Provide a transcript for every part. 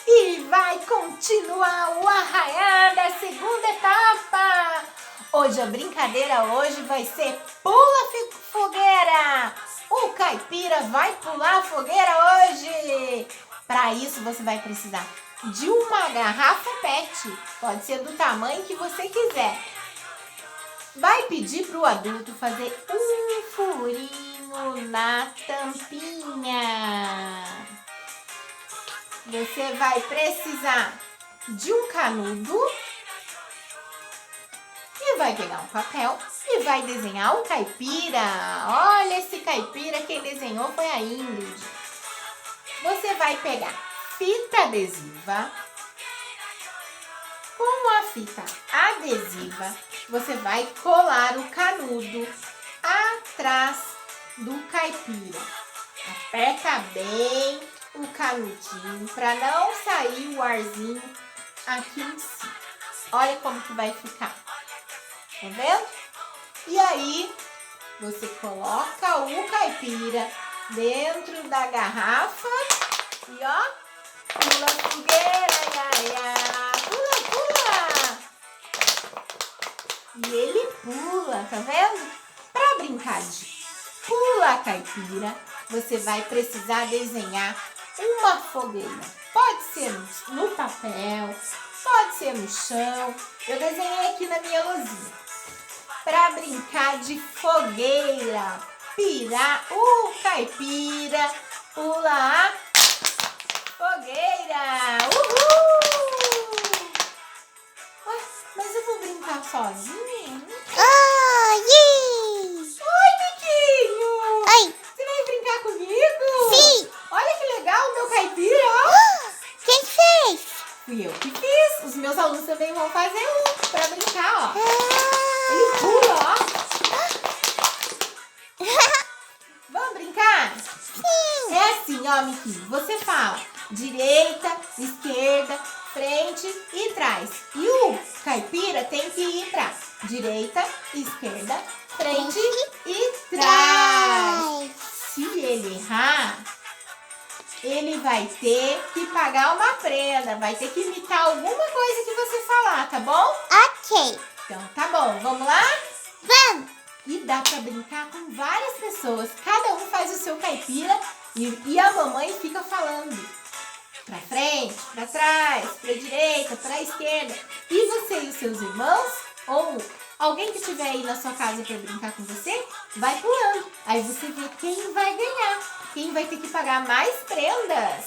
E vai continuar o arraiar da segunda etapa. Hoje a brincadeira vai ser pula fogueira. O caipira vai pular a fogueira hoje. Para isso você vai precisar de uma garrafa PET. Pode ser do tamanho que você quiser. Vai pedir para o adulto fazer um furinho na tampinha. Você vai precisar de um canudo e vai pegar um papel e vai desenhar o caipira. Olha esse caipira, quem desenhou foi a Ingrid. Você vai pegar fita adesiva. Com a fita adesiva, você vai colar o canudo atrás do caipira. Aperta bem o canudinho para não sair o arzinho aqui em cima. Olha como que vai ficar. Tá vendo? E aí, você coloca o caipira dentro da garrafa e ó, pula fogueira, pula. E ele pula, tá vendo? Para brincar de pula caipira, você vai precisar desenhar uma fogueira. Pode ser no papel, pode ser no chão. Eu desenhei aqui na minha lousinha. Para brincar de fogueira, pirar o caipira, pula a fogueira. Uhul! Ué, mas eu vou brincar sozinha? Oi, Miquinho! Oi! Você vai brincar comigo? Sim! Olha que legal o meu caipira, ó! Quem fez? Fui eu que fiz. Os meus alunos também vão fazer um pra brincar, ó. Ele pula, ó. Vamos brincar? Sim! É assim, ó, Miquinho. Você fala direita, esquerda, frente e trás. E o caipira tem que ir pra direita, esquerda, frente e trás. Se ele errar, ele vai ter que pagar uma prenda, vai ter que imitar alguma coisa que você falar, tá bom? Ok! Então tá bom, vamos lá? Vamos! E dá pra brincar com várias pessoas, cada um faz o seu caipira e a mamãe fica falando pra frente, pra trás, pra direita, pra esquerda. E você e os seus irmãos, ou alguém que estiver aí na sua casa pra brincar com você, vai pulando. Aí você vê quem vai ganhar, quem vai ter que pagar mais prendas.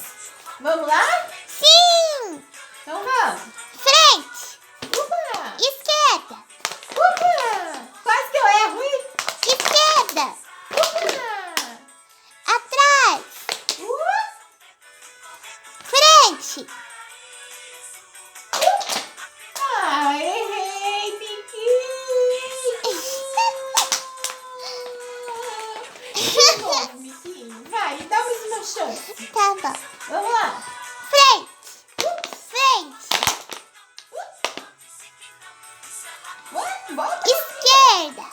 Vamos lá? Sim! Então vamos. Frente! Upa! Esquerda! Upa! Quase que eu erro, hein? Esquerda! Upa! Atrás! Frente! Ah, errei, Miquinho! De novo, Miquinho. Vai, me dá mais uma chance. Tá bom. Vamos lá. Frente! Frente! Volta. Esquerda!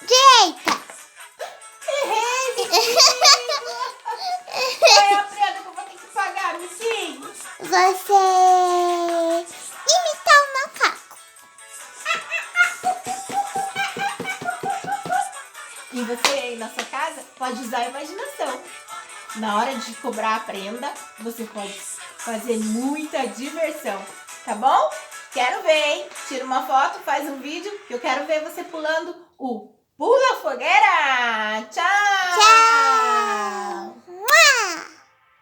Direita! Errei, Miquinho! Qual é a prenda que eu vou ter que pagar, Miquinho? Você imitar um macaco. E você aí na sua casa pode usar a imaginação. Na hora de cobrar a prenda, você pode fazer muita diversão, tá bom? Quero ver, hein? Tira uma foto, faz um vídeo, que eu quero ver você pulando o Pula Fogueira!